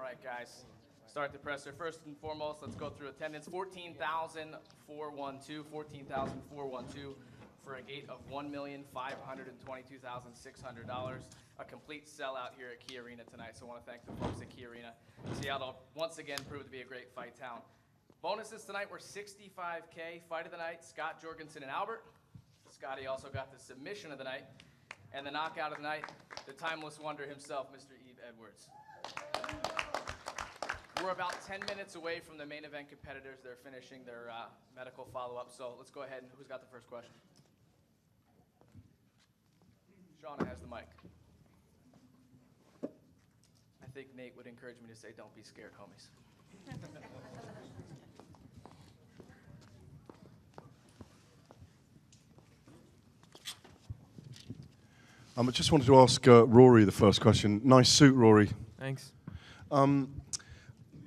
right, guys. Start the presser. First and foremost, let's go through attendance. 14,412 for a gate of $1,522,600. A complete sellout here at Key Arena tonight, so I want to thank the folks at Key Arena. Seattle once again proved to be a great fight town. Bonuses tonight were $65K. Fight of the night, Scott Jorgensen and Albert. Scotty also got the submission of the night. And the knockout of the night, the timeless wonder himself, Mr. Eve Edwards. We're about 10 minutes away from the main event competitors. They're finishing their medical follow-up, so let's go ahead and who's got the first question? Shauna has the mic. I think Nate would encourage me to say, don't be scared, homies. I just wanted to ask Rory the first question. Nice suit, Rory. Thanks.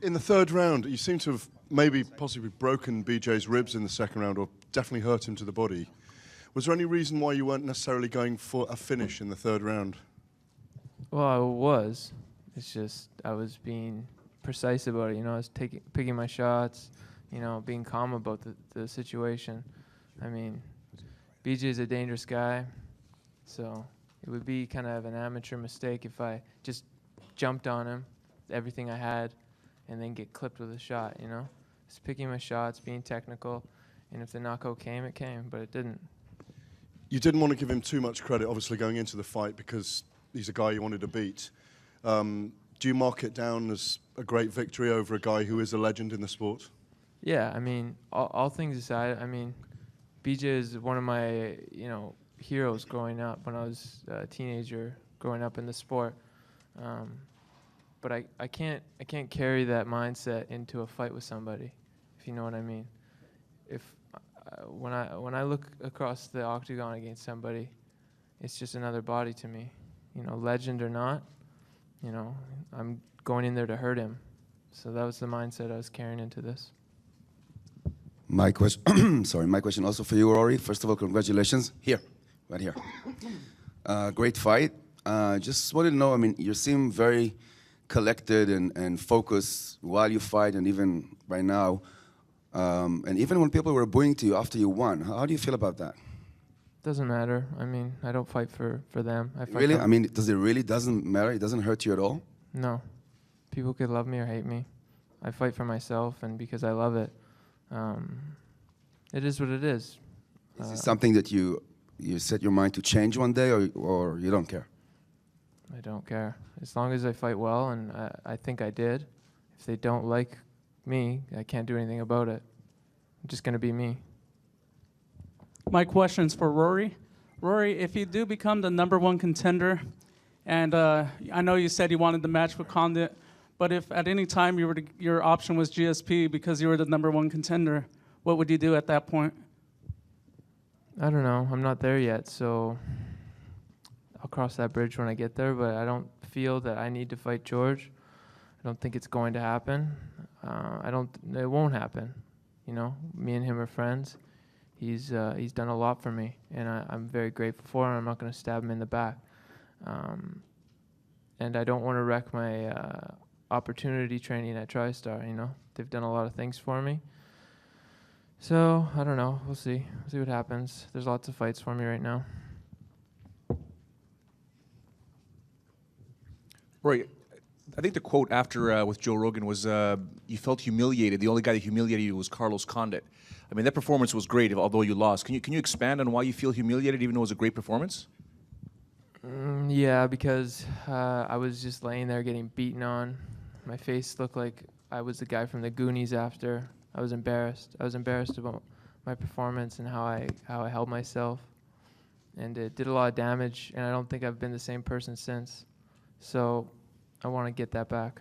In the third round, you seem to have maybe possibly broken BJ's ribs in the second round, or definitely hurt him to the body. Was there any reason why you weren't necessarily going for a finish in the third round? Well, I was. It's just I was being precise about it. You know, I was picking my shots, you know, being calm about the situation. I mean, BJ's a dangerous guy, so it would be kind of an amateur mistake if I just jumped on him, everything I had, and then get clipped with a shot, you know? Just picking my shots, being technical, and if the knockout came, it came, but it didn't. You didn't want to give him too much credit, obviously, going into the fight because he's a guy you wanted to beat. Do you mark it down as a great victory over a guy who is a legend in the sport? Yeah, I mean, all things aside, I mean, BJ is one of my, you know, heroes growing up when I was a teenager, growing up in the sport. But I can't carry that mindset into a fight with somebody, if you know what I mean. If when I look across the octagon against somebody, it's just another body to me, you know, legend or not. You know, I'm going in there to hurt him. So that was the mindset I was carrying into this. My question, my question also for you, Rory. First of all, congratulations. Here, right here. Great fight. Just wanted to know, I mean, you seem very collected and focused while you fight, and even right now. And even when people were booing to you after you won, how do you feel about that? Doesn't matter. I mean, I don't fight for them. I fight really? I mean, does it really doesn't matter? It doesn't hurt you at all? No. People could love me or hate me. I fight for myself, and because I love it. It is what it is. Is it something that you set your mind to change one day, or you don't care? I don't care. As long as I fight well, and I think I did. If they don't like me, I can't do anything about it. I'm just going to be me. My question's for Rory. Rory, if you do become the #1 contender, and I know you said you wanted the match with Condit, but if at any time your option was GSP because you were the #1 contender, what would you do at that point? I don't know. I'm not there yet, so I'll cross that bridge when I get there, but I don't feel that I need to fight George. I don't think it's going to happen. It won't happen. You know, me and him are friends. He's done a lot for me, and I'm very grateful for him. I'm not going to stab him in the back. And I don't want to wreck my opportunity training at TriStar, you know. They've done a lot of things for me. So, I don't know. We'll see. We'll see what happens. There's lots of fights for me right now. Roy, I think the quote after with Joe Rogan was, you felt humiliated. The only guy that humiliated you was Carlos Condit. I mean, that performance was great, although you lost. Can you expand on why you feel humiliated, even though it was a great performance? Yeah, because I was just laying there getting beaten on. My face looked like I was the guy from the Goonies after. I was embarrassed. I was embarrassed about my performance and how I held myself. And it did a lot of damage, and I don't think I've been the same person since. So I want to get that back.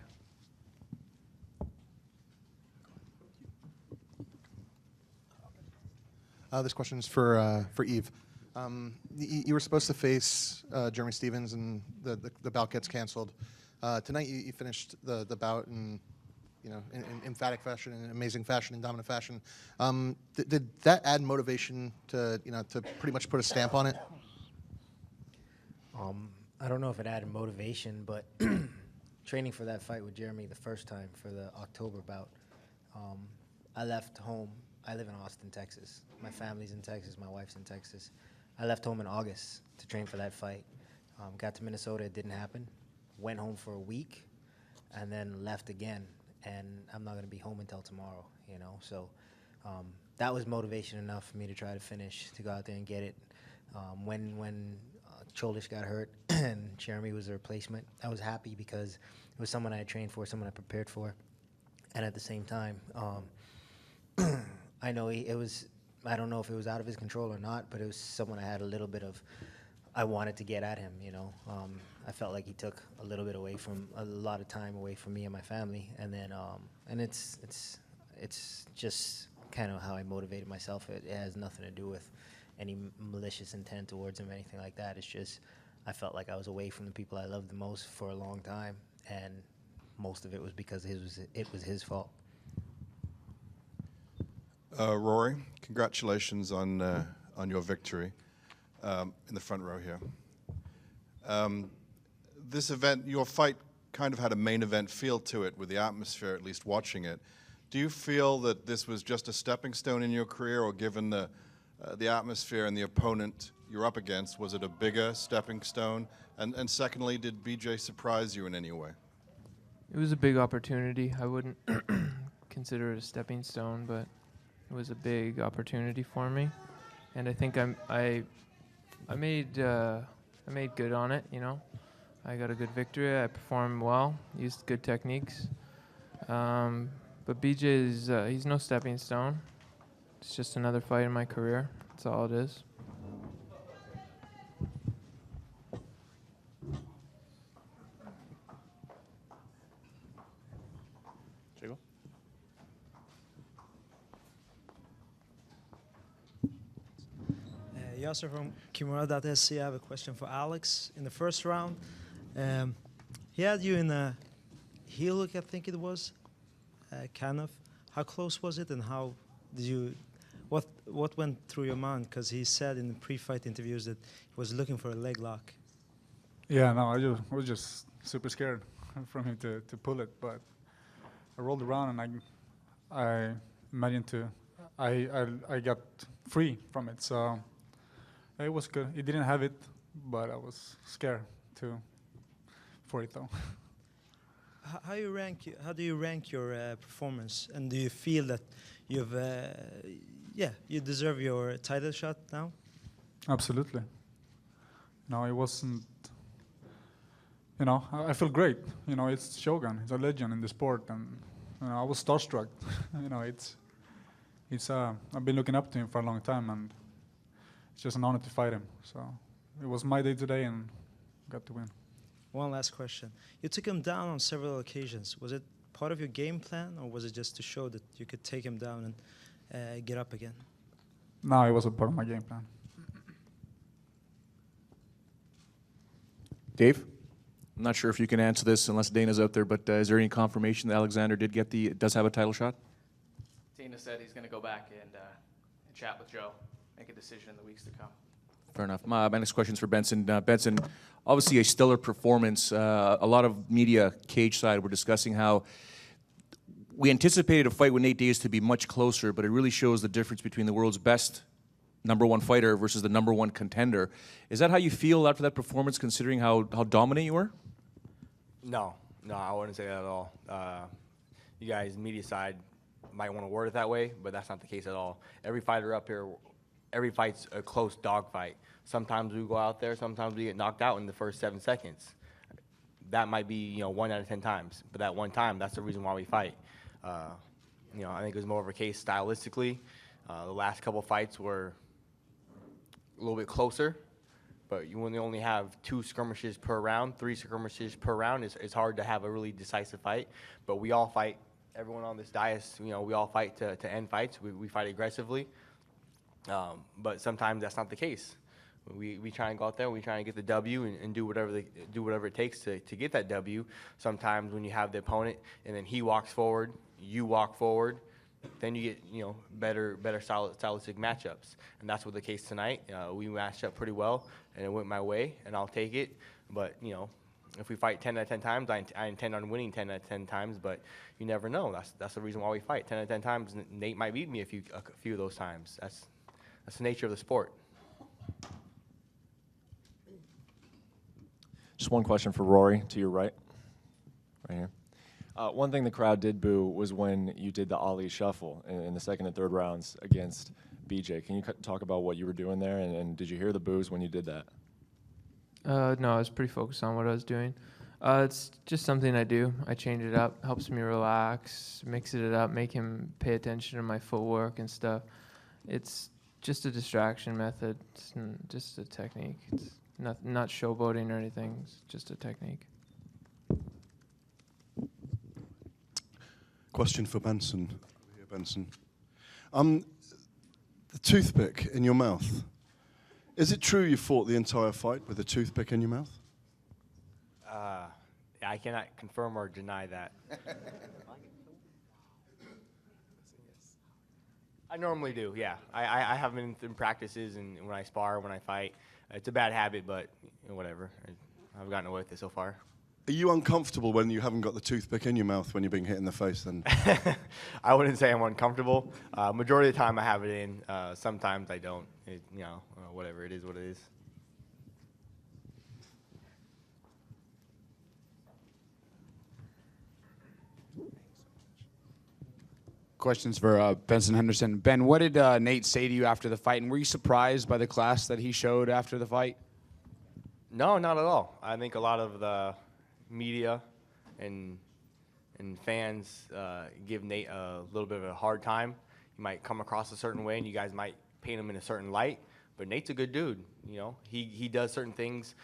This question is for Eve. You were supposed to face Jeremy Stephens, and the bout gets canceled. Tonight you finished the bout in emphatic fashion, in amazing fashion, in dominant fashion. Did that add motivation to pretty much put a stamp on it? I don't know if it added motivation, but training for that fight with Jeremy the first time for the October bout, I left home. I live in Austin, Texas. My family's in Texas. My wife's in Texas. I left home in August to train for that fight. Got to Minnesota. It didn't happen. Went home for a week, and then left again. And I'm not going to be home until tomorrow, you know. So that was motivation enough for me to try to finish, to go out there and get it. When Cholish got hurt and Jeremy was the replacement, I was happy because it was someone I had trained for, someone I prepared for. And at the same time, I know it was, I don't know if it was out of his control or not, but it was someone I had a little bit of, I wanted to get at him, you know. I felt like he took a little bit away from, a lot of time away from me and my family. And then, and it's just kind of how I motivated myself. It has nothing to do with any malicious intent towards him or anything like that. It's just, I felt like I was away from the people I loved the most for a long time. And most of it was because it was his fault. Rory, congratulations on your victory in the front row here. This event, your fight kind of had a main event feel to it with the atmosphere, at least watching it. Do you feel that this was just a stepping stone in your career, or given the atmosphere and the opponent you're up against, was it a bigger stepping stone? And secondly, did BJ surprise you in any way? It was a big opportunity. I wouldn't consider it a stepping stone, but it was a big opportunity for me, and I think I made good on it. You know, I got a good victory. I performed well, used good techniques. But BJ he's no stepping stone. It's just another fight in my career. That's all it is. Yasser from Kimura.sc. I have a question for Alex. In the first round, he had you in a heel hook, I think it was, kind of. How close was it, and how did you? What went through your mind? Because he said in the pre-fight interviews that he was looking for a leg lock. Yeah, no, I was just super scared from him to pull it, but I rolled around and I imagined I got free from it, so. It was good. He didn't have it, but I was scared for it though. How do you rank your performance, and do you feel that you've you deserve your title shot now? Absolutely. No, it wasn't. You know, I feel great. You know, it's Shogun. He's a legend in the sport, and you know, I was starstruck. You know, it's. I've been looking up to him for a long time, and. It's just an honor to fight him. So it was my day today and got to win. One last question. You took him down on several occasions. Was it part of your game plan, or was it just to show that you could take him down and get up again? No, it wasn't part of my game plan. Dave? I'm not sure if you can answer this unless Dana's out there, but is there any confirmation that Alexander does have a title shot? Dana said he's going to go back and chat with Joe. Make a decision in the weeks to come. Fair enough. My next question is for Benson. Benson, obviously a stellar performance. A lot of media, cage side, were discussing how we anticipated a fight with Nate Diaz to be much closer, but it really shows the difference between the world's best #1 fighter versus the #1 contender. Is that how you feel after that performance, considering how dominant you were? No, I wouldn't say that at all. You guys, media side, might want to word it that way, but that's not the case at all. Every fighter up here, every fight's a close dogfight. Sometimes we go out there, sometimes we get knocked out in the first 7 seconds. That might be, 1 out of 10 times, but that one time, that's the reason why we fight. I think it was more of a case stylistically. The last couple fights were a little bit closer, but when you only have 2 skirmishes per round, 3 skirmishes per round, it's hard to have a really decisive fight. But we all fight. Everyone on this dais, we all fight to end fights. We fight aggressively. But sometimes that's not the case. We try and go out there, we try and get the W and do whatever it takes to get that W. Sometimes when you have the opponent and then he walks forward, you walk forward, then you get better stylistic matchups. And that's what the case tonight. We matched up pretty well, and it went my way, and I'll take it. But if we fight 10 out of 10 times, I intend on winning 10 out of 10 times, but you never know. That's the reason why we fight. 10 out of 10 times, Nate might beat me a few of those times. That's the nature of the sport. Just one question for Rory, to your right here. One thing the crowd did boo was when you did the Ali shuffle in the second and third rounds against BJ. Can you talk about what you were doing there, and did you hear the boos when you did that? No, I was pretty focused on what I was doing. It's just something I do. I change it up, helps me relax, mixes it up, make him pay attention to my footwork and stuff. It's just a distraction method. It's just a technique. It's not showboating or anything. It's just a technique. Question for Benson. Over here, Benson. The toothpick in your mouth. Is it true you fought the entire fight with a toothpick in your mouth? I cannot confirm or deny that. I normally do, yeah. I have them in practices and when I spar, when I fight. It's a bad habit, but whatever. I've gotten away with it so far. Are you uncomfortable when you haven't got the toothpick in your mouth when you're being hit in the face then? I wouldn't say I'm uncomfortable. Majority of the time I have it in. Sometimes I don't. Whatever. It is what it is. Questions for Benson Henderson. Ben, what did Nate say to you after the fight, and were you surprised by the class that he showed after the fight? No, not at all. I think a lot of the media and fans give Nate a little bit of a hard time. He might come across a certain way, and you guys might paint him in a certain light. But Nate's a good dude. He does certain things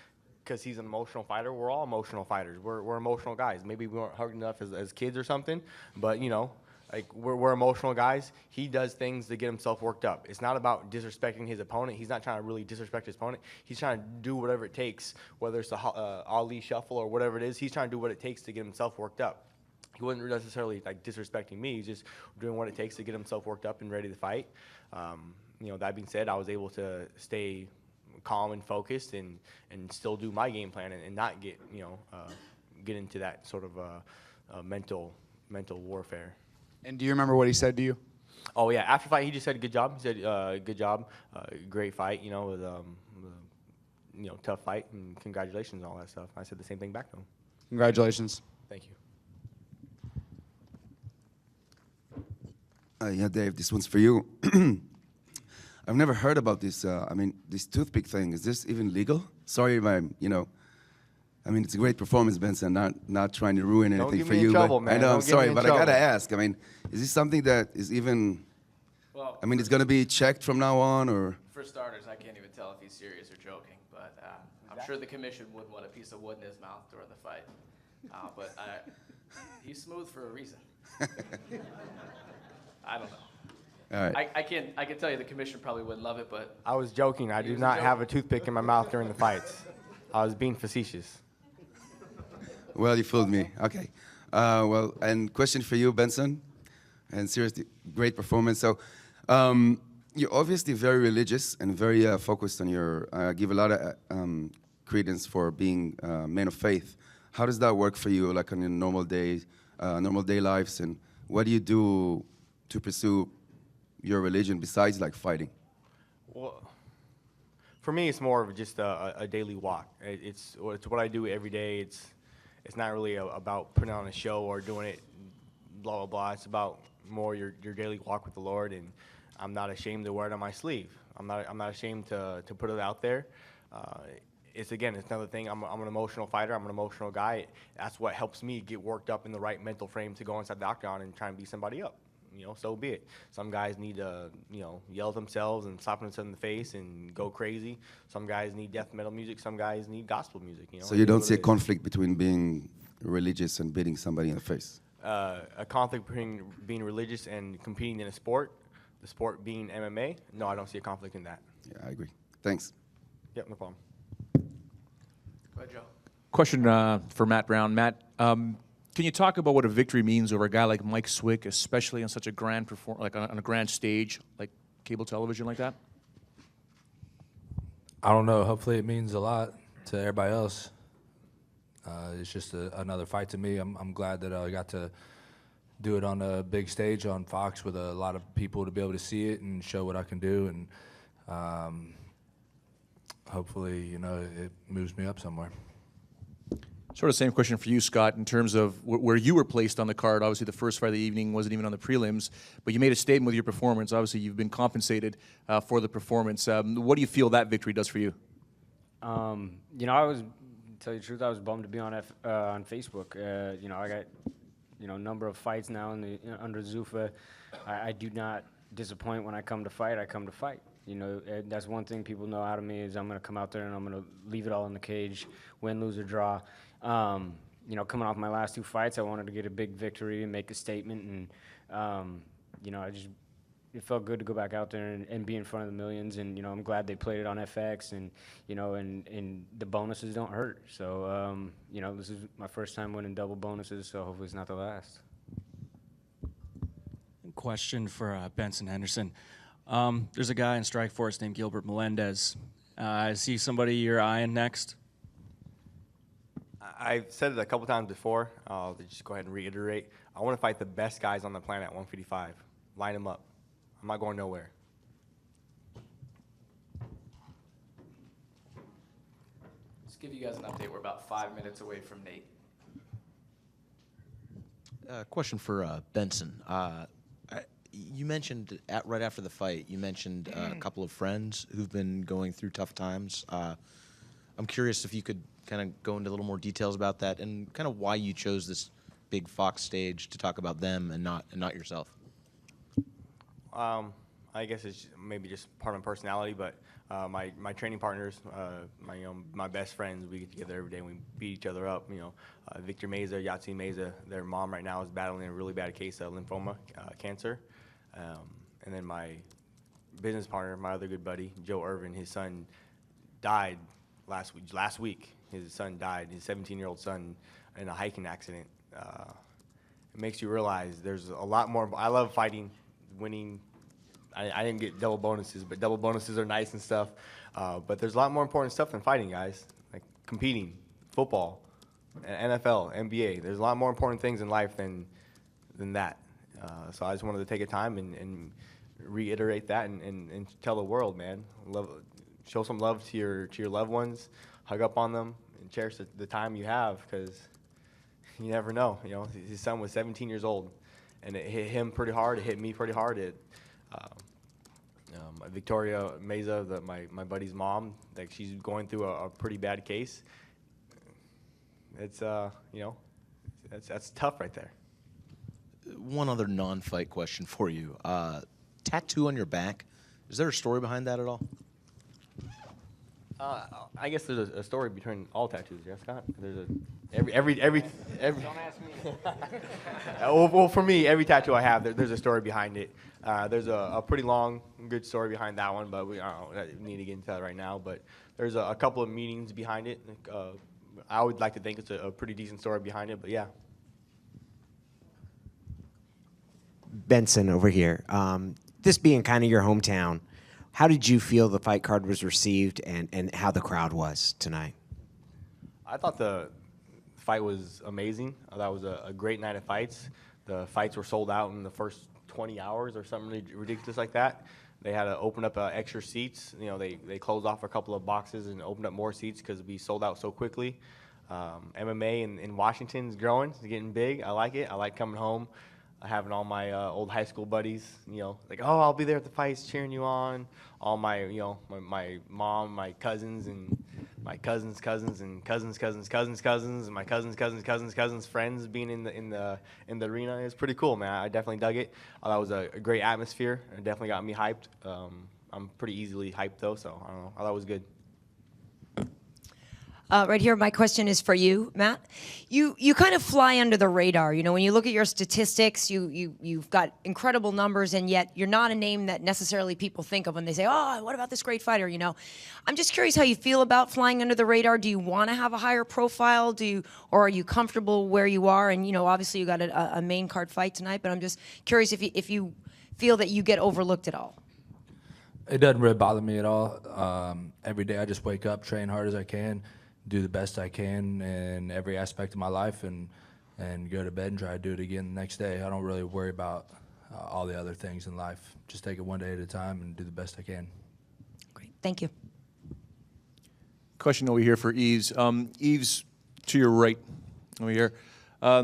because he's an emotional fighter. We're all emotional fighters. We're emotional guys. Maybe we weren't hugged enough as kids or something, but like we're emotional guys. He does things to get himself worked up. It's not about disrespecting his opponent. He's not trying to really disrespect his opponent. He's trying to do whatever it takes, whether it's the Ali shuffle or whatever it is. He's trying to do what it takes to get himself worked up. He wasn't necessarily like disrespecting me. He's just doing what it takes to get himself worked up and ready to fight. That being said, I was able to stay calm and focused and still do my game plan and not get into that sort of mental warfare. And do you remember what he said to you? Oh yeah, after fight he just said good job. He said good job, great fight. With tough fight and congratulations and all that stuff. I said the same thing back to him. Congratulations. Thank you. Yeah, Dave, this one's for you. I've never heard about this. This toothpick thing. Is this even legal? Sorry if I'm, it's a great performance, Benson. Not trying to ruin anything for you. Trouble, man. I know. Don't I'm sorry, but trouble. I gotta ask. Is this something that is even? Well, it's gonna be checked from now on, or? For starters, I can't even tell if he's serious or joking, but I'm sure the commission wouldn't want a piece of wood in his mouth during the fight. But he's smooth for a reason. I don't know. All right. I can tell you the commission probably wouldn't love it, but I was joking. I do not have a toothpick in my mouth during the fights. I was being facetious. Well, you fooled me. Okay. And question for you, Benson. And seriously, great performance. So, you're obviously very religious and very focused on your. Give a lot of credence for being man of faith. How does that work for you, like on your normal day lives, and what do you do to pursue your religion besides like fighting? Well, for me, it's more of just a daily walk. It's what I do every day. It's not really about putting on a show or doing it blah blah blah. It's about more your daily walk with the Lord, and I'm not ashamed to wear it on my sleeve. I'm not ashamed to put it out there. It's another thing. I'm an emotional fighter. I'm an emotional guy. That's what helps me get worked up in the right mental frame to go inside the octagon and try and beat somebody up. So be it. Some guys need to, yell at themselves and slap themselves in the face and go crazy. Some guys need death metal music. Some guys need gospel music. So you don't see a conflict between being religious and beating somebody in the face? A conflict between being religious and competing in a sport, the sport being MMA. No, I don't see a conflict in that. Yeah, I agree. Thanks. Yep, no problem. go ahead, Joe. Question for Matt Brown. Matt, can you talk about what a victory means over a guy like Mike Swick, especially on such a grand on a grand stage like cable television like that? I don't know. Hopefully, it means a lot to everybody else. It's just another fight to me. I'm glad that I got to do it on a big stage on Fox with a lot of people to be able to see it and show what I can do, and hopefully, you know, it moves me up somewhere. Sort of same question for you, Scott, in terms of where you were placed on the card. Obviously, the first fight of the evening wasn't even on the prelims, but you made a statement with your performance. Obviously, you've been compensated for the performance. What do you feel that victory does for you? You know, to tell you the truth, I was bummed to be on Facebook. You know, I got, you know, a number of fights now under Zuffa. I do not disappoint when I come to fight. I come to fight. You know, that's one thing people know out of me is I'm going to come out there and I'm going to leave it all in the cage, win, lose, or draw. You know, coming off my last 2 fights, I wanted to get a big victory and make a statement. And, you know, it felt good to go back out there and be in front of the millions. And, you know, I'm glad they played it on FX. And, you know, and the bonuses don't hurt. So, you know, this is my first time winning double bonuses, so hopefully it's not the last. Question for Benson Henderson. There's a guy in Strikeforce named Gilbert Melendez. Is he somebody you're eyeing next? I've said it a couple times before. I'll just go ahead and reiterate. I want to fight the best guys on the planet at 155. Line them up. I'm not going nowhere. Let's give you guys an update. We're about 5 minutes away from Nate. Question for Benson. You mentioned right after the fight, you mentioned a couple of friends who've been going through tough times. I'm curious if you could kind of go into a little more details about that and kind of why you chose this big Fox stage to talk about them and not yourself. I guess it's maybe just part of my personality, but my training partners, my best friends, we get together every day and we beat each other up. You know, Victor Meza, Yatsi Meza, their mom right now is battling a really bad case of lymphoma, cancer. And then my business partner, my other good buddy, Joe Irvin, his son died last week. His son died, his 17-year-old son, in a hiking accident. It makes you realize there's a lot more. I love fighting, winning. I didn't get double bonuses, but double bonuses are nice and stuff. But there's a lot more important stuff than fighting, guys. Like competing, football, NFL, NBA. There's a lot more important things in life than that. So I just wanted to take a time and reiterate that and tell the world, man, show some love to your loved ones, hug up on them, and cherish the time you have, because you never know. You know, his son was 17 years old, and it hit him pretty hard. It hit me pretty hard. Victoria Meza, my buddy's mom, like she's going through a pretty bad case. It's you know, that's tough right there. One other non-fight question for you. Tattoo on your back, is there a story behind that at all? I guess there's a story between all tattoos, yeah, Scott? There's every Don't ask me. Well, for me, every tattoo I have, there's a story behind it. There's a pretty long, good story behind that one, but we don't need to get into that right now. But there's a couple of meanings behind it. I would like to think it's a pretty decent story behind it, but yeah. Benson over here. This being kind of your hometown, how did you feel the fight card was received and how the crowd was tonight? I thought the fight was amazing. I thought it was a great night of fights. The fights were sold out in the first 20 hours or something ridiculous like that. They had to open up extra seats. You know, they closed off a couple of boxes and opened up more seats because we sold out so quickly. MMA in Washington is growing. It's getting big. I like it. I like coming home, having all my old high school buddies, you know, like, oh, I'll be there at the fights cheering you on. All my, you know, my mom, my cousins, and my cousins' cousins, and cousins' cousins' cousins' cousins, and my cousins' cousins' cousins' cousins' friends being in the arena. It was pretty cool, man. I definitely dug it. I thought it was a great atmosphere. It definitely got me hyped. I'm pretty easily hyped though, so I don't know. I thought it was good. Right here, my question is for you, Matt. You kind of fly under the radar. You know, when you look at your statistics, you've got incredible numbers, and yet you're not a name that necessarily people think of when they say, oh, what about this great fighter, you know? I'm just curious how you feel about flying under the radar. Do you want to have a higher profile? Or are you comfortable where you are? And, you know, obviously you got a main card fight tonight, but I'm just curious if you feel that you get overlooked at all. It doesn't really bother me at all. Every day I just wake up, train hard as I can, do the best I can in every aspect of my life, and go to bed and try to do it again the next day. I don't really worry about all the other things in life. Just take it one day at a time and do the best I can. Great. Thank you. Question over here for Eves. Eves, to your right, over here. A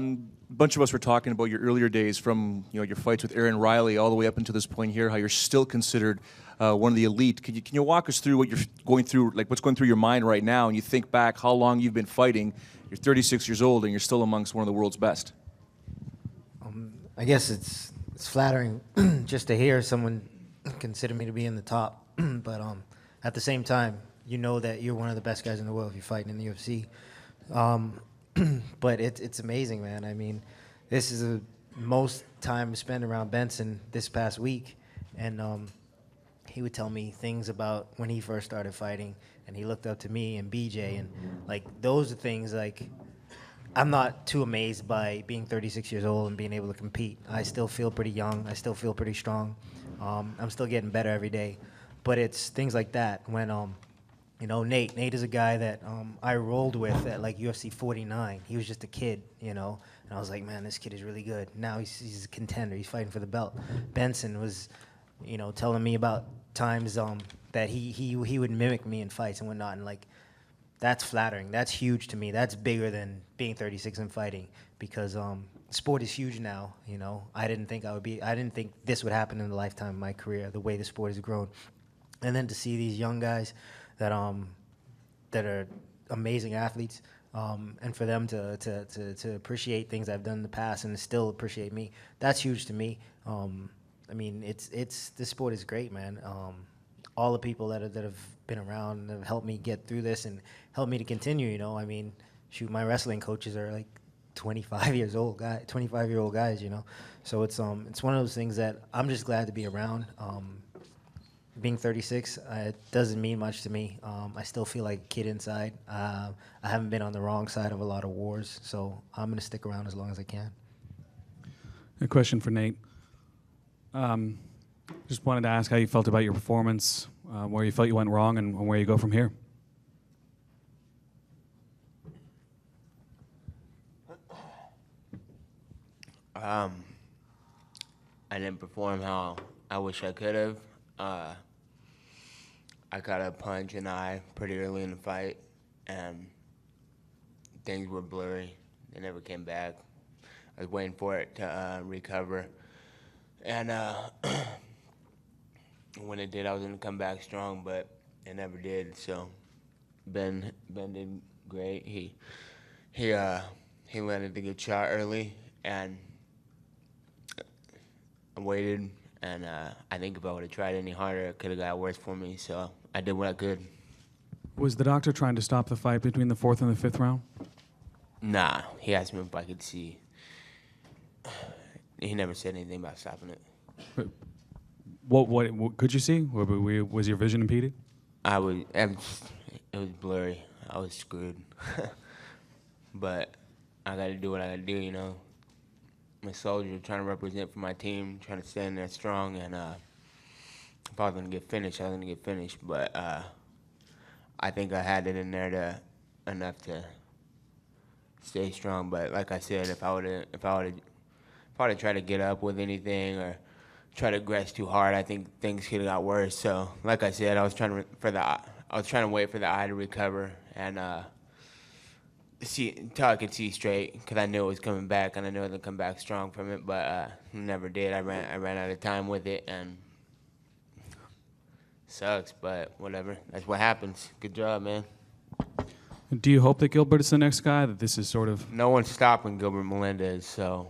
bunch of us were talking about your earlier days, from your fights with Aaron Riley all the way up until this point here. How you're still considered one of the elite. Can you walk us through what you're going through, like what's going through your mind right now, and you think back how long you've been fighting? You're 36 years old, and you're still amongst one of the world's best. I guess it's flattering just to hear someone consider me to be in the top, but at the same time, you know that you're one of the best guys in the world if you're fighting in the UFC. But it's amazing, man. I mean, this is the most time spent around Benson this past week, and he would tell me things about when he first started fighting, and he looked up to me and BJ, and like those are things like I'm not too amazed by being 36 years old and being able to compete. I still feel pretty young. I still feel pretty strong. I'm still getting better every day, but it's things like that when Nate is a guy that I rolled with at like UFC 49. He was just a kid, and I was like, man, this kid is really good. Now he's a contender. He's fighting for the belt. Benson was, telling me about times that he would mimic me in fights and whatnot, and like that's flattering. That's huge to me. That's bigger than being 36 and fighting, because sport is huge now. I didn't think this would happen in the lifetime of my career, the way the sport has grown, and then to see these young guys that are amazing athletes, and for them to appreciate things I've done in the past and still appreciate me, that's huge to me. I mean, this sport is great, man. All the people that have been around and have helped me get through this and helped me to continue. I mean, shoot, my wrestling coaches are like 25-year-old guys. So it's one of those things that I'm just glad to be around. Being 36, it doesn't mean much to me. I still feel like a kid inside. I haven't been on the wrong side of a lot of wars, so I'm going to stick around as long as I can. A question for Nate. Just wanted to ask how you felt about your performance, where you felt you went wrong, and where you go from here. I didn't perform how I wish I could have. I got a punch in the eye pretty early in the fight, and things were blurry. They never came back. I was waiting for it to recover, and when it did, I was going to come back strong, but it never did. So Ben did great. He landed a good shot early, and I waited. And I think if I would have tried any harder, it could have got worse for me. So I did what I could. Was the doctor trying to stop the fight between the 4th and the 5th round? Nah, he asked me if I could see. He never said anything about stopping it. But what could you see? Was your vision impeded? It was blurry. I was screwed. But I got to do what I got to do, I'm a soldier trying to represent for my team, trying to stand there strong, and if I was going to get finished, I was going to get finished. But I think I had it in there enough to stay strong. But like I said, if I would have tried to get up with anything or try to aggress too hard, I think things could have got worse. So like I said, I was trying to wait for the eye to recover and see until I could see straight, because I knew it was coming back and I knew it would come back strong from it, but never did. I ran out of time with it, and sucks, but whatever. That's what happens. Good job, man. Do you hope that Gilbert is the next guy? That this is sort of no one's stopping Gilbert Melendez, so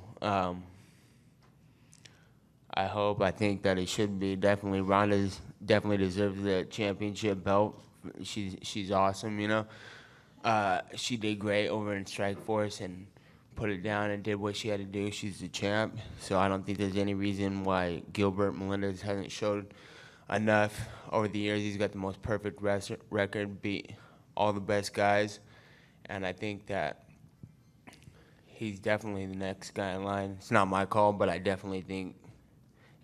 I hope. I think that it should be definitely. Ronda's definitely deserves the championship belt. She's awesome, She did great over in Strikeforce and put it down and did what she had to do. She's the champ, so I don't think there's any reason why Gilbert Melendez hasn't showed enough over the years. He's got the most perfect record, beat all the best guys, and I think that he's definitely the next guy in line. It's not my call, but I definitely think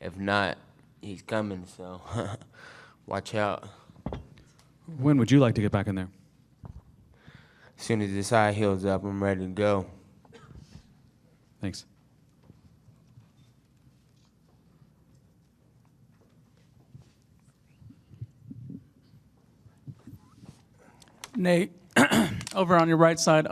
if not, he's coming, so watch out. When would you like to get back in there? as soon as this eye heals up, I'm ready to go. Thanks. Nate, over on your right side,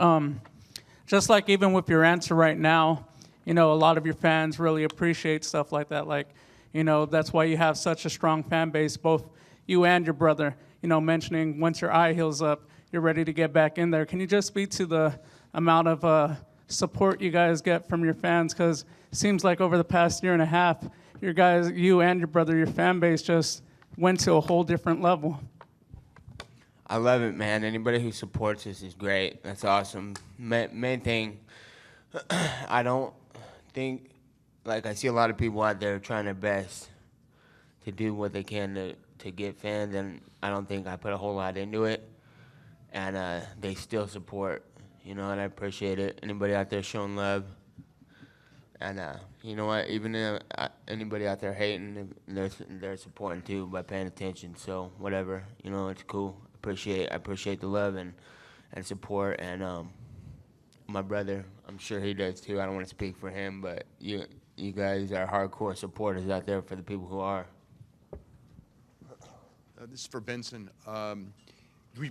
just like even with your answer right now, you know, a lot of your fans really appreciate stuff like that. Like, you know, that's why you have such a strong fan base, both you and your brother, you know, mentioning once your eye heals up, you're ready to get back in there. Can you just speak to the amount of support you guys get from your fans? Because it seems like over the past year and a half, you and your brother, your fan base just went to a whole different level. I love it, man. Anybody who supports us is great. That's awesome. Main thing, I don't think, like, I see a lot of people out there trying their best to do what they can to get fans, and I don't think I put a whole lot into it. And they still support, you know, and I appreciate it. Anybody out there showing love. And you know what? Even anybody out there hating, they're supporting too by paying attention. So whatever, you know, it's cool. I appreciate the love and support, and my brother, I'm sure he does too. I don't want to speak for him, but you guys are hardcore supporters out there for the people who are. This is for Benson.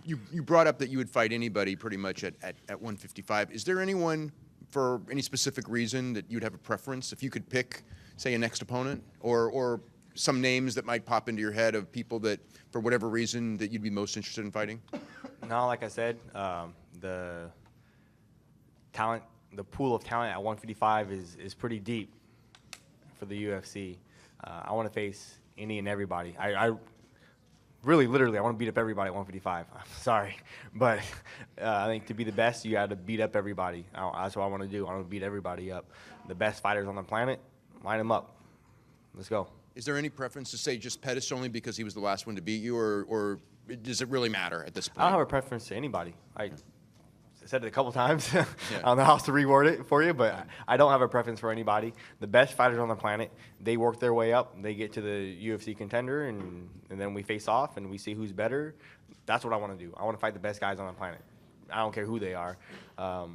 You brought up that you would fight anybody pretty much at 155. Is there anyone, for any specific reason, that you'd have a preference? If you could pick, say, a next opponent, or some names that might pop into your head of people that, for whatever reason, that you'd be most interested in fighting? No, like I said, the pool of talent at 155 is pretty deep for the UFC. I want to face any and everybody. I really, literally, I want to beat up everybody at 155. I'm sorry, but I think to be the best, you got to beat up everybody. That's what I want to do. I want to beat everybody up. The best fighters on the planet, line them up. Let's go. Is there any preference to say just Pettis only because he was the last one to beat you, or does it really matter at this point? I don't have a preference to anybody. I said it a couple times. I don't know how else to reword it for you, but I don't have a preference for anybody. The best fighters on the planet, they work their way up. They get to the UFC contender, and then we face off, and we see who's better. That's what I want to do. I want to fight the best guys on the planet. I don't care who they are. Yeah,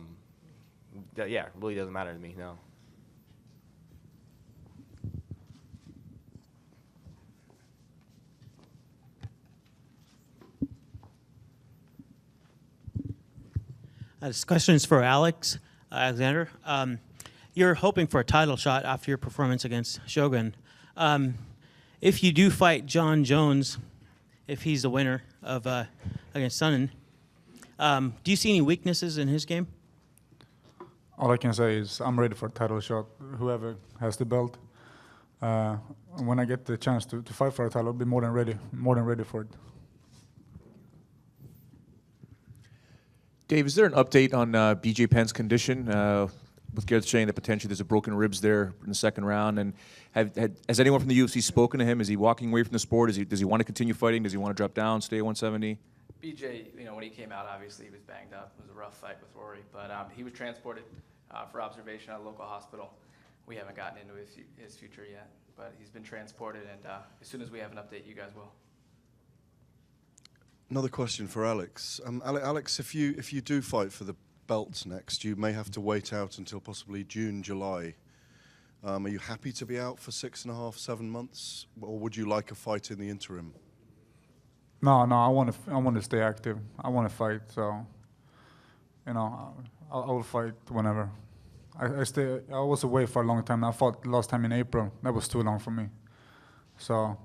it really doesn't matter to me, no. This question is for Alexander. You're hoping for a title shot after your performance against Shogun. If you do fight John Jones, if he's the winner of against Sonnen, do you see any weaknesses in his game? All I can say is I'm ready for a title shot, whoever has the belt. When I get the chance to fight for a title, I'll be more than ready for it. Dave, is there an update on BJ Penn's condition? With Gareth saying that potentially there's a broken ribs there in the second round, and has anyone from the UFC spoken to him? Is he walking away from the sport? Does he want to continue fighting? Does he want to drop down, stay at 170? BJ, you know, when he came out, obviously he was banged up. It was a rough fight with Rory, but he was transported for observation at a local hospital. We haven't gotten into his future yet, but he's been transported, and as soon as we have an update, you guys will. Another question for Alex. Alex, if you do fight for the belts next, you may have to wait out until possibly June, July. Are you happy to be out for 6.5, 7 months, or would you like a fight in the interim? No, I want to stay active. I want to fight, so you know, I will fight whenever. I was away for a long time. I fought last time in April. That was too long for me. So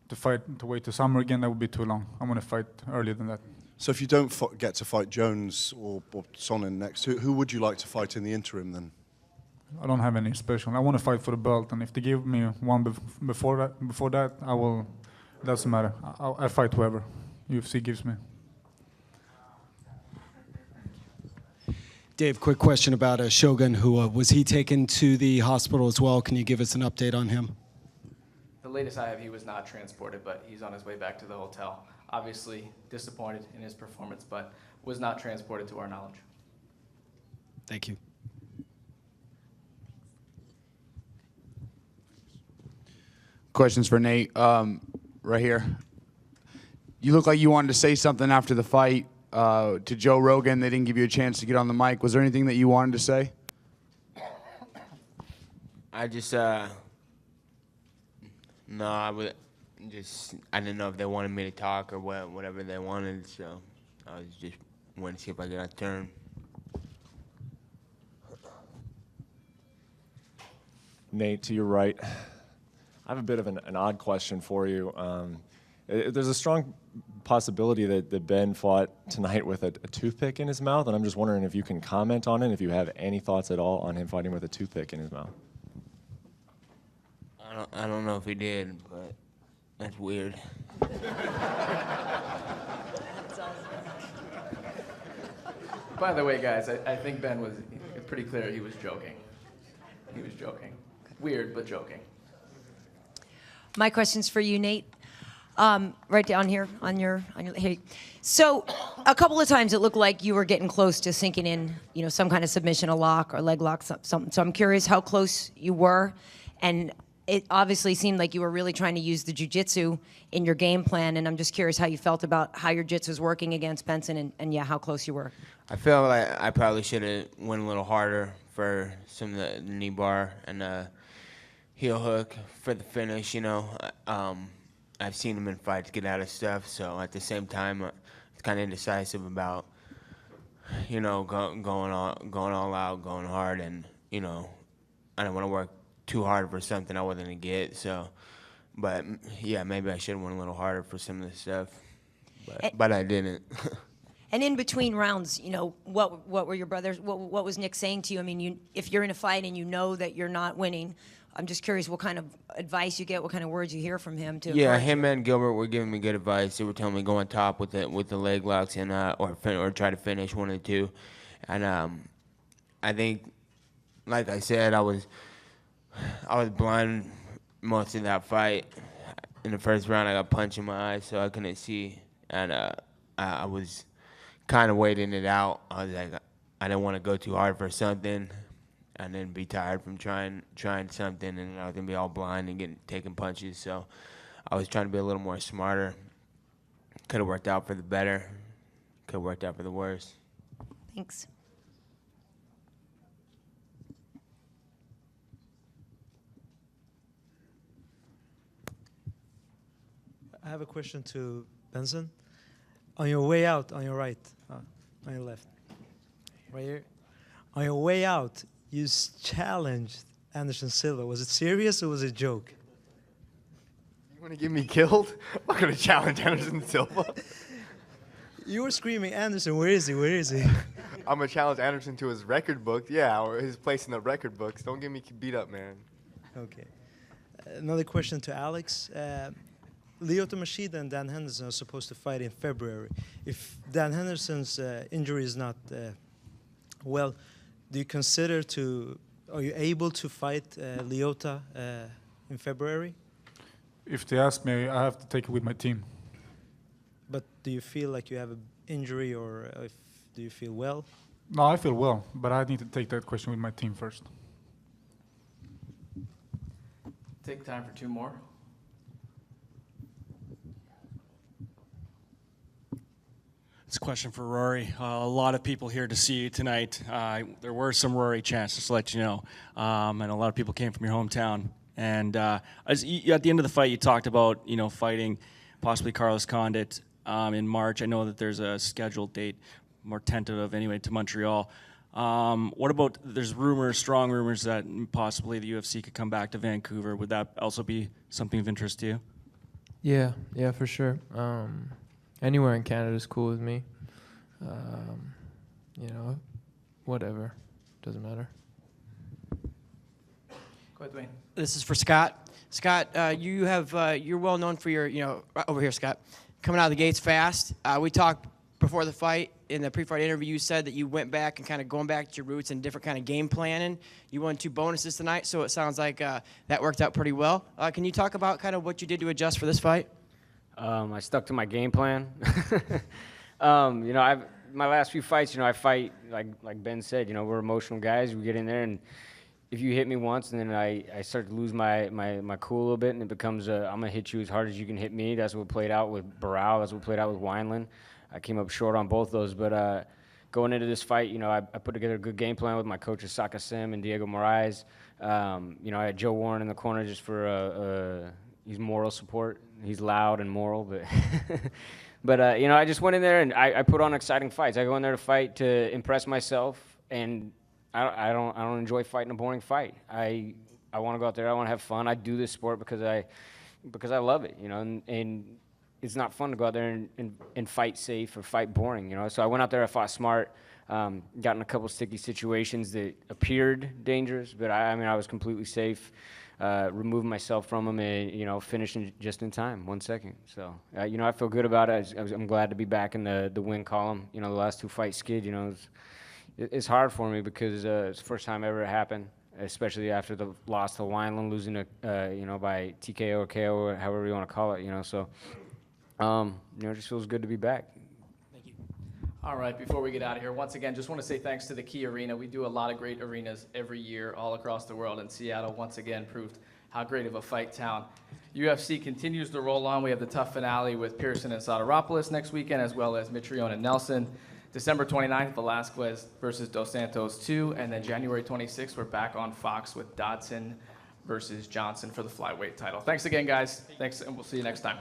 to wait till summer again, that would be too long. I want to fight earlier than that. So if you don't get to fight Jones or Sonnen next, who would you like to fight in the interim then? I don't have any special. I want to fight for the belt, and if they give me one before that, I will. It doesn't matter. I fight whoever UFC gives me. Dave, quick question about Shogun. Who was he taken to the hospital as well? Can you give us an update on him? The latest I have, he was not transported, but he's on his way back to the hotel. Obviously disappointed in his performance, but was not transported to our knowledge. Thank you. Questions for Nate, right here. You look like you wanted to say something after the fight. to Joe Rogan. They didn't give you a chance to get on the mic. Was there anything that you wanted to say? I just, no, I didn't know if they wanted me to talk or whatever they wanted, so I was just wanting to see if I got a turn. Nate, to your right, I have a bit of an odd question for you. There's a strong possibility that Ben fought tonight with a toothpick in his mouth, and I'm just wondering if you can comment on it, if you have any thoughts at all on him fighting with a toothpick in his mouth. I don't know if he did, but that's weird. By the way, guys, I think Ben was pretty clear he was joking. He was joking. Weird, but joking. My question's for you, Nate. Right down here on your hey. So a couple of times it looked like you were getting close to sinking in, some kind of submission, a lock or leg lock, something. So I'm curious how close you were, and it obviously seemed like you were really trying to use the jiu-jitsu in your game plan, and I'm just curious how you felt about how your jiu-jitsu was working against Benson, and how close you were. I feel like I probably should have went a little harder for some of the knee bar and heel hook for the finish, I've seen him in fights get out of stuff, so at the same time, it's kind of indecisive about, going all out, going hard, and, I don't want to work too hard for something I wasn't going to get, so, but, yeah, maybe I should have went a little harder for some of the stuff, but I didn't. And in between rounds, what were your brothers, what was Nick saying to you? I mean, if you're in a fight and you know that you're not winning, I'm just curious what kind of advice you get, what kind of words you hear from him to Yeah, encourage him you. and Gilbert were giving me good advice. They were telling me go on top with the leg locks and or try to finish one or two. And I think, like I said, I was blind most of that fight. In the first round, I got punched in my eyes, so I couldn't see, and I was kind of waiting it out. I was like, I didn't want to go too hard for something and then be tired from trying something, and I was gonna be all blind and taking punches. So I was trying to be a little more smarter. Could have worked out for the better. Could have worked out for the worse. Thanks. I have a question to Benson. On your way out, on your right, on your left, right here. On your way out, you challenged Anderson Silva. Was it serious or was it a joke? You want to get me killed? I'm not going to challenge Henderson Silva. You were screaming, Anderson, where is he? Where is he? I'm going to challenge Anderson to his record book. Yeah, or his place in the record books. Don't get me beat up, man. Okay. Another question to Alex. Lyoto Machida and Dan Henderson are supposed to fight in February. If Dan Henderson's injury is not well, do you consider are you able to fight Lyoto in February? If they ask me, I have to take it with my team. But do you feel like you have an injury, or do you feel well? No, I feel well, but I need to take that question with my team first. Take time for two more. It's a question for Rory. A lot of people here to see you tonight. There were some Rory chants, just to let you know. And a lot of people came from your hometown. And at the end of the fight, you talked about, fighting possibly Carlos Condit in March. I know that there's a scheduled date, more tentative anyway, to Montreal. What about, there's rumors, strong rumors that possibly the UFC could come back to Vancouver. Would that also be something of interest to you? Yeah, for sure. Anywhere in Canada is cool with me. Whatever. Doesn't matter. Go ahead, Dwayne. This is for Scott. Scott, you're well known for your, right over here, Scott, coming out of the gates fast. We talked before the fight, in the pre-fight interview, you said that you went back and kind of going back to your roots and different kind of game planning. You won 2 bonuses tonight, so it sounds like that worked out pretty well. Can you talk about kind of what you did to adjust for this fight? I stuck to my game plan. My last few fights, I fight, like Ben said, we're emotional guys. We get in there, and if you hit me once, and then I start to lose my cool a little bit, and it becomes I'm going to hit you as hard as you can hit me. That's what played out with Barao. That's what played out with Wineland. I came up short on both those. But going into this fight, you know, I put together a good game plan with my coaches Saka Sim and Diego Moraes. You know, I had Joe Warren in the corner just for he's moral support. He's loud and moral, but but you know, I just went in there and I put on exciting fights. I go in there to fight to impress myself, and I don't enjoy fighting a boring fight. I want to go out there. I want to have fun. I do this sport because I love it, you know, and it's not fun to go out there and fight safe or fight boring, you know. So I went out there, I fought smart, got in a couple sticky situations that appeared dangerous, but I mean, I was completely safe, removed myself from them and, you know, finishing just in time, 1 second. So, you know, I feel good about it. I'm glad to be back in the win column. You know, the last 2 fights skid, you know, it's hard for me because it's the first time ever it happened, especially after the loss to Wineland, losing to, you know, by TKO or KO, or however you want to call it, you know. So, you know, it just feels good to be back. All right, before we get out of here, once again, just want to say thanks to the Key Arena. We do a lot of great arenas every year all across the world, and Seattle once again proved how great of a fight town. UFC continues to roll on. We have the tough finale with Pearson and Soteropoulos next weekend, as well as Mitrione and Nelson. December 29th, Velasquez versus Dos Santos 2, and then January 26th, we're back on Fox with Dodson versus Johnson for the flyweight title. Thanks again, guys. Thanks, and we'll see you next time.